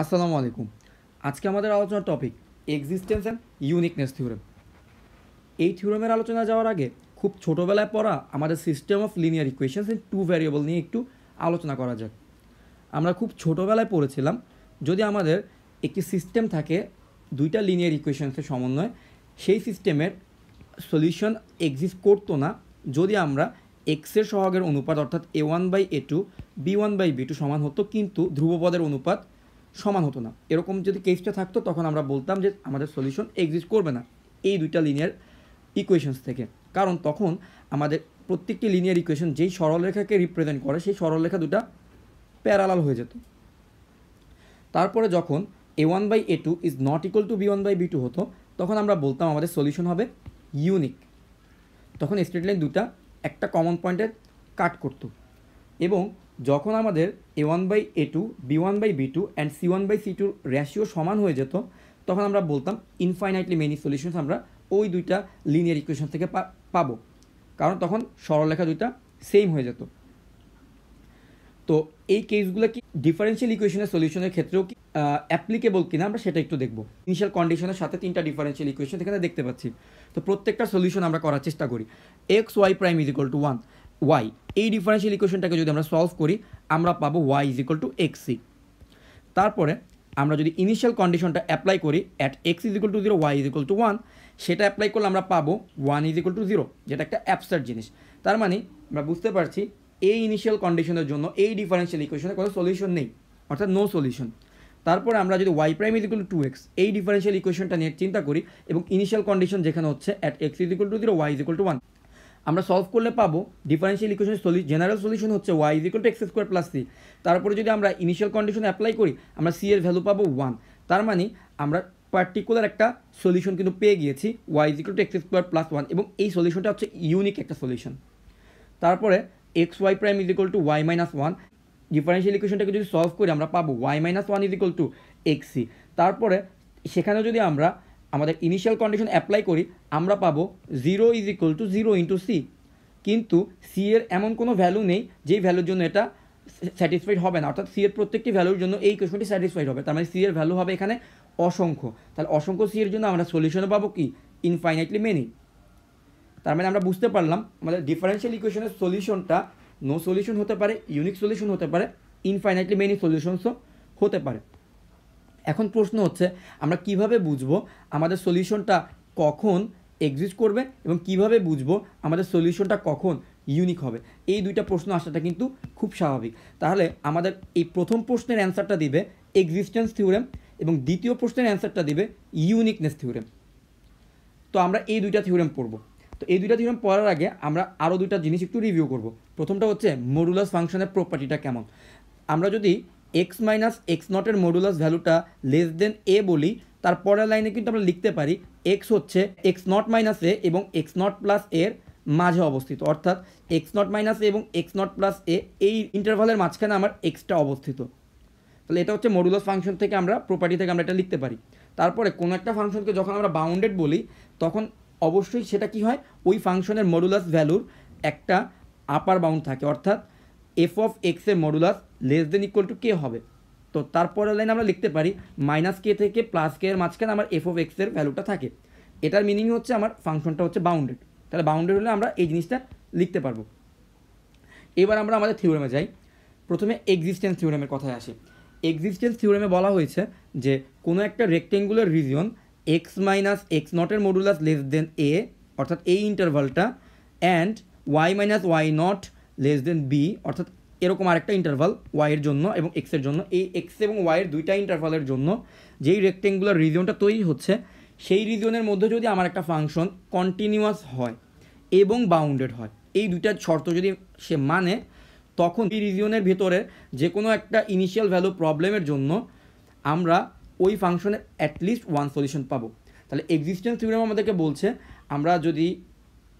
আসসালামু আলাইকুম। আজকে আমাদের আলোচনার topic existence and uniqueness theorem. এই থিওরেমের আলোচনা যাওয়ার আগে খুব ছোটোবেলায় পড়া আমাদের system of linear equations in two variable নিয়ে একটু আলোচনা করা যাক। আমরা খুব ছোটোবেলায় পড়েছিলাম যদি আমাদের একটি সিস্টেম থাকে দুইটা লিনিয়ার ইকুয়েশনসের সমন্বয়, সেই সিস্টেমের সলিউশন এক্সিস্ট করতো না যদি আমরা এক্সের সহগের অনুপাত অর্থাৎ a1/a2 b1/b2 সমান হতো, কিন্তু ধ্রুবপদের অনুপাত সমান হতো না। এরকম যদি কেসটা থাকতো তখন আমরা বলতাম যে আমাদের সলিউশন এক্সিস্ট করবে না এই দুইটা লিনিয়ার ইকুয়েশনস থেকে, কারণ তখন আমাদের প্রত্যেকটি লিনিয়ার ইকুয়েশন যেই সরলরেখাকে রিপ্রেজেন্ট করে সেই সরলরেখা দুটা প্যারালাল হয়ে যেত। তারপরে যখন a1/a2 is not equal to b1/b2 হতো তখন আমরা বলতাম আমাদের সলিউশন হবে ইউনিক। তখন স্ট্রেট লাইন দুটা একটা কমন পয়েন্টে কাট করত, এবং যখন আমাদের a1/a2 b1/b2 and c1/c2 ratio সমান হয়ে যেত তখন আমরা বলতাম ইনফাইনাইটলি মেনি সলিউশনস আমরা ওই দুইটা লিনিয়ার ইকুয়েশন থেকে পাবো, কারণ তখন সরলরেখা দুইটা সেম হয়ে যেত। তো এই কেসগুলো কি ডিফারেন্সিয়াল ইকুয়েশনের সলিউশনের ক্ষেত্রেও কি অ্যাপ্লিকেবল কিনা আমরা সেটা একটু দেখব। ইনিশিয়াল কন্ডিশনের সাথে তিনটা ডিফারেন্সিয়াল ইকুয়েশন এখানে দেখতে পাচ্ছি। তো প্রত্যেকটা সলিউশন আমরা করার চেষ্টা করি। X y prime is equal to 1 y, এই ডিফারেন্সিয়াল ইকুয়েশনটাকে যদি আমরা সলভ করি আমরা পাবো ওয়াই ইজ ইকুয়াল টু এক্সি। তারপরে আমরা যদি ইনিশিয়াল কন্ডিশনটা অ্যাপ্লাই করি at x is equal to 0 y is equal to 1, সেটা অ্যাপ্লাই করলে আমরা পাবো 1 ইজ ইকুয়াল টু 0, যেটা একটা অ্যাবসার্ড জিনিস। তার মানে আমরা বুঝতে পারছি এই ইনিশিয়াল কন্ডিশনের জন্য এই ডিফারেন্সিয়াল ইকুয়েশনের কোনো সলিউশন নেই, অর্থাৎ নো সলিউশন। তারপরে আমরা যদি y prime is equal to 2x এই ডিফারেন্সিয়াল ইকুয়েশনটা নিয়ে চিন্তা করি এবং ইনিশিয়াল কন্ডিশন যেখানে হচ্ছে at x is equal to 0 y is equal to 1, আমরা সলভ করলে পাবো ডিফারেন্সিয়াল ইকুয়েশনের জেনারেল সলিউশন হচ্ছে y is equal to x square plus C. তারপরে যদি আমরা ইনিশিয়াল কন্ডিশন অ্যাপ্লাই করি আমরা সি এর ভ্যালু পাবো 1। তার মানে আমরা পার্টিকুলার একটা সলিউশন কিন্তু পেয়ে গিয়েছি y is equal to x square plus 1, এবং এই সলিউশনটা হচ্ছে ইউনিক একটা সলিউশন। তারপরে x y prime is equal to y minus 1, differential ইকুয়েশনটাকে যদি সলভ করি আমরা পাবো y minus 1 is equal to এক্সি। তারপরে সেখানে যদি আমরা আমাদের ইনিশিয়াল কন্ডিশন অ্যাপ্লাই করি আমরা পাবো 0 is equal to 0 into C, কিন্তু সি এর এমন কোনো ভ্যালু নেই যেই ভ্যালুর জন্য এটা স্যাটিসফাইড হবে না, অর্থাৎ সি এর প্রত্যেকটি ভ্যালুর জন্য এই ইকুয়েশনটি স্যাটিসফাইড হবে। তার মানে সি এর ভ্যালু হবে এখানে অসংখ্য। তাহলে অসংখ্য সি এর জন্য আমরা সলিউশনে পাবো কি ইনফাইনাইটলি মেনি। তার মানে আমরা বুঝতে পারলাম আমাদের ডিফারেন্সিয়াল ইকুয়েশনের সলিউশনটা নো সলিউশন হতে পারে, ইউনিক সলিউশন হতে পারে, ইনফাইনাইটলি মেনি সলিউশনসও হতে পারে। এখন প্রশ্ন হচ্ছে আমরা কিভাবে বুঝবো আমাদের সলিউশনটা কখন এক্সিস্ট করবে এবং কিভাবে বুঝবো আমাদের সলিউশনটা কখন ইউনিক হবে। এই দুইটা প্রশ্ন আসাটা কিন্তু খুব স্বাভাবিক। তাহলে আমাদের এই প্রথম প্রশ্নের অ্যান্সারটা দিবে এক্সিস্টেন্স থিওরেম এবং দ্বিতীয় প্রশ্নের অ্যান্সারটা দিবে ইউনিকনেস থিওরেম। তো আমরা এই দুইটা থিওরেম পড়ব। তো এই দুইটা থিওরেম পড়ার আগে আমরা আরও দুইটা জিনিস একটু রিভিউ করব। প্রথমটা হচ্ছে মডুলাস ফাংশনের প্রপার্টিটা কেমন। আমরা যদি এক্স মাইনাস এক্স নটের মডুলাস ভ্যালুটা লেস দেন এ বলি, তারপরের লাইনে কিন্তু আমরা লিখতে পারি এক্স হচ্ছে এক্স নট মাইনাস এ এবং এক্স নট প্লাস এর মাঝে অবস্থিত, অর্থাৎ এক্স নট মাইনাস এ এবং এক্স নট প্লাস এ এই ইন্টারভালের মাঝখানে আমার এক্সটা অবস্থিত। তাহলে এটা হচ্ছে মডুলাস ফাংশন থেকে আমরা প্রপার্টি থেকে আমরা এটা লিখতে পারি। তারপরে কোনো একটা ফাংশনকে যখন আমরা বাউন্ডেড বলি তখন অবশ্যই সেটা কি হয়, ওই ফাংশনের মডুলাস ভ্যালুর একটা আপার বাউন্ড থাকে, অর্থাৎ এফ অফ এক্সের modulus less than equal to k হবে। তো তারপরের লাইন আমরা লিখতে পারি মাইনাস কে থেকে প্লাস কে এর মাঝখানে আমার এফ অফ এক্সের ভ্যালুটা থাকে। এটার মিনিং হচ্ছে আমার ফাংশনটা হচ্ছে বাউন্ডেড। তাহলে বাউন্ডেড হলে আমরা এই জিনিসটা লিখতে পারবো। এবার আমরা আমাদের থিওরেমে যাই। প্রথমে এক্সিস্টেন্স থিওরেমের কথায় আসি। এক্সিস্টেন্স থিওরেমে বলা হয়েছে যে কোনো একটা rectangular region x minus x নটের মডুলাস লেস দেন এ, অর্থাৎ এই ইন্টারভালটা, and y minus y not less than b, অর্থাৎ এরকম আরেকটা ইন্টারভাল ওয়াইয়ের জন্য এবং এক্সের জন্য, এই এক্স এবং ওয়াইয়ের দুইটা ইন্টারভালের জন্য যেই রেক্টেঙ্গুলার রিজিয়নটা তৈরি হচ্ছে সেই রিজিয়নের মধ্যে যদি আমার একটা ফাংশন কন্টিনিউয়াস হয় এবং বাউন্ডেড হয়, এই দুইটা শর্ত যদি সে মানে, তখন এই রিজিয়নের ভেতরে যে কোনো একটা ইনিশিয়াল ভ্যালু প্রবলেমের জন্য আমরা ওই ফাংশনের অ্যাটলিস্ট ওয়ান সলিউশন পাবো। তাহলে এক্সিস্টেন্স থিওরেম আমাদেরকে বলছে আমরা যদি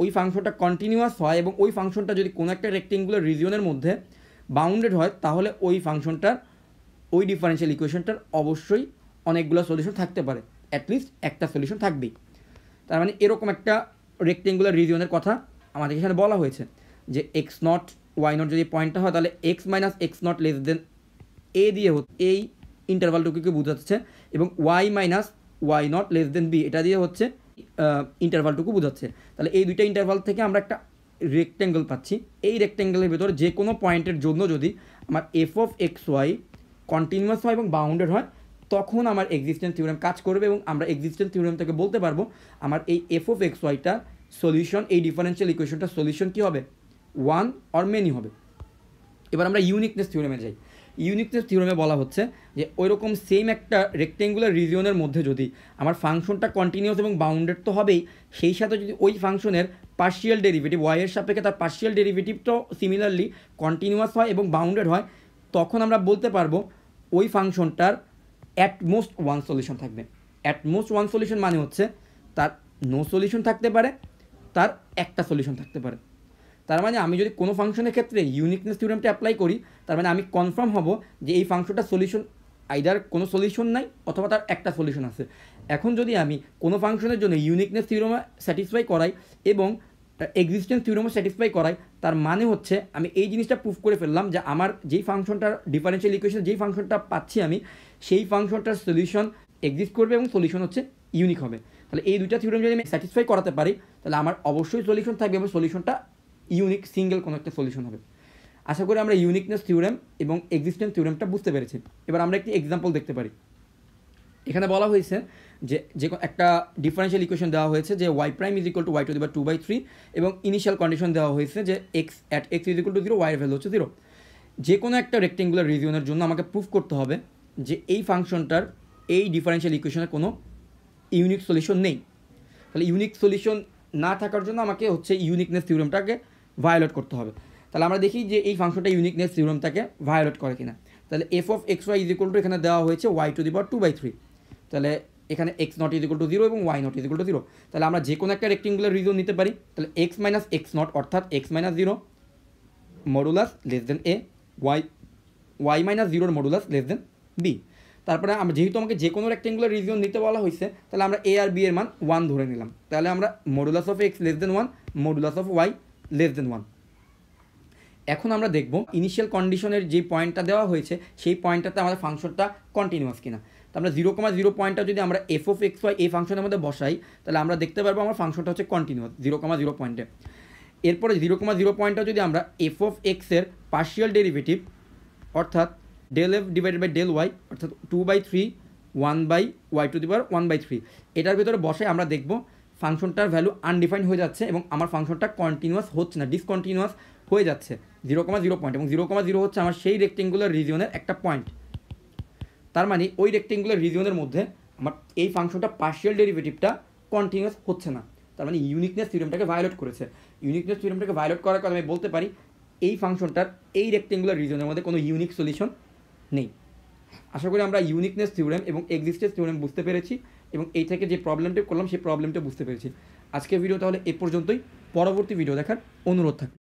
ওই ফাংশনটা কন্টিনিউয়াস হয় এবং ওই ফাংশনটা যদি কোনো একটা রেক্টেঙ্গুলার রিজিয়নের মধ্যে বাউন্ডেড হয় তাহলে ওই ফাংশনটার ওই ডিফারেন্সিয়াল ইকুয়েশনটার অবশ্যই অনেকগুলো সলিউশন থাকতে পারে, অ্যাটলিস্ট একটা সলিউশন থাকবেই। তার মানে এরকম একটা রেক্টেঙ্গুলার রিজিয়নের কথা আমাদের এখানে বলা হয়েছে যে এক্স নট ওয়াই নট যদি পয়েন্টটা হয় তাহলে x minus x not less than a দিয়ে এই ইন্টারভালটুকুকে বোঝাচ্ছে এবং y minus y not less than b এটা দিয়ে হচ্ছে ইন্টারভালটুকু বোঝাচ্ছে। তাহলে এই দুইটা ইন্টারভাল থেকে আমরা একটা রেক্ট্যাঙ্গেল পাচ্ছি। এই রেক্ট্যাঙ্গেলের ভেতরে যে কোনো পয়েন্টের জন্য যদি আমার F of X Y continuous হয় এবং বাউন্ডেড হয় তখন আমার এক্সিস্টেন্স থিওরেম কাজ করবে এবং আমরা এক্সিস্টেন্স থিওরেম থেকে বলতে পারবো আমার এই এফ অফ এক্স ওয়াইটা সলিউশন, এই ডিফারেন্সিয়াল ইকুয়েশনটা সলিউশন কী হবে, ওয়ান অর মেনি হবে। এবার আমরা ইউনিকনেস থিওরেমে যাই। ইউনিকনেস থিওরেমে বলা হচ্ছে যে ওইরকম সেম একটা রেক্টেঙ্গুলার রিজিয়নের মধ্যে যদি আমার ফাংশনটা কন্টিনিউয়াস এবং বাউন্ডেড তো হবেই, সেই সাথে যদি ওই ফাংশনের পার্শিয়াল ডেরিভেটিভ ওয়াইয়ের সাপেক্ষে তার পার্শিয়াল ডেরিভেটিভটাও সিমিলারলি কন্টিনিউয়াস হয় এবং বাউন্ডেড হয়, তখন আমরা বলতে পারবো ওই ফাংশনটার অ্যাটমোস্ট ওয়ান সলিউশন থাকবে। অ্যাটমোস্ট ওয়ান সলিউশন মানে হচ্ছে তার নো সলিউশন থাকতে পারে, তার একটা সলিউশন থাকতে পারে। তার মানে আমি যদি কোনো ফাংশনের ক্ষেত্রে ইউনিকনেস থিওরেমটা অ্যাপ্লাই করি, তার মানে আমি কনফার্ম হব যে এই ফাংশনটা সলিউশন আইদার কোনো সলিউশন নাই অথবা তার একটা সলিউশন আছে। এখন যদি আমি কোনো ফাংশনের জন্য ইউনিকনেস থিওরেমে স্যাটিসফাই করাই এবং এক্সিস্টেন্স থিওরেমও স্যাটিসফাই করাই, তার মানে হচ্ছে আমি এই জিনিসটা প্রুফ করে ফেললাম যে আমার যেই ফাংশনটার ডিফারেন্সিয়াল ইকুয়েশন যেই ফাংশনটা পাচ্ছি আমি, সেই ফাংশনটার সলিউশন এক্সিস্ট করবে এবং সলিউশন হচ্ছে ইউনিক হবে। তাহলে এই দুইটা থিওরেম যদি আমি স্যাটিসফাই করাতে পারি, তাহলে আমার অবশ্যই সলিউশন থাকবে এবং সলিউশনটা ইউনিক সিঙ্গেল কোনো একটা সলিউশন হবে। আশা করি আমরা ইউনিকনেস থিওরেম এবং এক্সিস্টেন্স থিওরেমটা বুঝতে পেরেছি। এবার আমরা একটি এক্সাম্পল দেখতে পারি। এখানে বলা হয়েছে যে একটা ডিফারেন্সিয়াল ইকুয়েশন দেওয়া হয়েছে যে y prime is equal to y to the power 2/3 এবং ইনিশিয়াল কন্ডিশন দেওয়া হয়েছে যে x at x is equal to 0, ওয়াইয়ের ভ্যালু হচ্ছে 0। যে কোনো একটা রেক্টেঙ্গুলার রিজিয়নের জন্য আমাকে প্রুফ করতে হবে যে এই ফাংশনটার এই ডিফারেন্সিয়াল ইকুয়েশনের কোনো ইউনিক সলিউশন নেই। তাহলে ইউনিক সলিউশন না থাকার জন্য আমাকে হচ্ছে ইউনিকনেস থিওরেমটাকে ভায়োলেট করতে হবে। তাহলে আমরা দেখি যে এই ফাংশনটা ইউনিকনেস থিওরেমটাকে ভায়োলেট করে কিনা। তাহলে F of X Y is equal to এখানে দেওয়া হয়েছে ওয়াই টু দি পাওয়ার 2/3। তাহলে এখানে X not is equal to 0 এবং Y not is equal to 0। তাহলে আমরা যে কোনো একটা রেক্টেঙ্গুলার রিজন নিতে পারি। তাহলে এক্স মাইনাস এক্স নট অর্থাৎ x minus 0 modulus less than a, y minus 0 modulus less than b. তারপরে আমরা যেহেতু আমাকে যে কোনো রেক্টেঙ্গুলার রিজিয়ন নিতে বলা হয়েছে, তাহলে আমরা এ আর বি এর মান 1 ধরে নিলাম। তাহলে আমরা modulus of X less than 1, modulus of Y less than 1। এখন আমরা দেখব ইনিশিয়াল কন্ডিশনের যে পয়েন্টটা দেওয়া হয়েছে সেই পয়েন্টটাতে আমাদের ফাংশনটা কন্টিনিউয়াস কিনা। তো আমরা 0,0 পয়েন্টটা যদি আমরা এফ অফ এক্স ওয়াই এই ফাংশনের মধ্যে বসাই, তাহলে আমরা দেখতে পারবো আমার ফাংশনটা হচ্ছে কন্টিনিউয়াস 0,0 পয়েন্টে। এরপরে 0,0 পয়েন্টটা যদি আমরা এফ অফ এক্সের পার্শিয়াল ডেরিভেটিভ অর্থাৎ del F divided by del Y অর্থাৎ 2/3 1/y টু দি পাওয়ার 1/3 এটার ভিতরে বসাই, আমরা দেখব ফাংশনটার ভ্যালু আনডিফাইন্ড হয়ে যাচ্ছে এবং আমার ফাংশনটা কন্টিনিউয়াস হচ্ছে না, ডিসকন্টিনিউয়াস হয়ে যাচ্ছে 0,0 পয়েন্ট। এবং 0,0 হচ্ছে আমার সেই রেক্টেঙ্গুলার রিজিয়নের একটা পয়েন্ট। তার মানে ওই রেক্টেঙ্গুলার রিজিয়নের মধ্যে আমার এই ফাংশনটা পার্শিয়াল ডেরিভেটিভটা কন্টিনিউয়াস হচ্ছে না। তার মানে ইউনিকনেস থিওরেমটাকে ভায়োলেট করেছে। ইউনিকনেস থিওরেমটাকে ভায়োলেট করার কারণে আমি বলতে পারি এই ফাংশনটার এই রেক্টেঙ্গুলার রিজিয়নের মধ্যে কোনো ইউনিক সলিউশন নেই। আশা করি আমরা ইউনিকনেস থিওরেম এবং এক্সিস্টেন্স থিওরেম বুঝতে পেরেছি এবং এই থেকে যে প্রবলেমটা করলাম সেই প্রবলেমটা বুঝতে পেরেছি। আজকের ভিডিও তাহলে এ পর্যন্তই। পরবর্তী ভিডিও দেখার অনুরোধ থাকবে।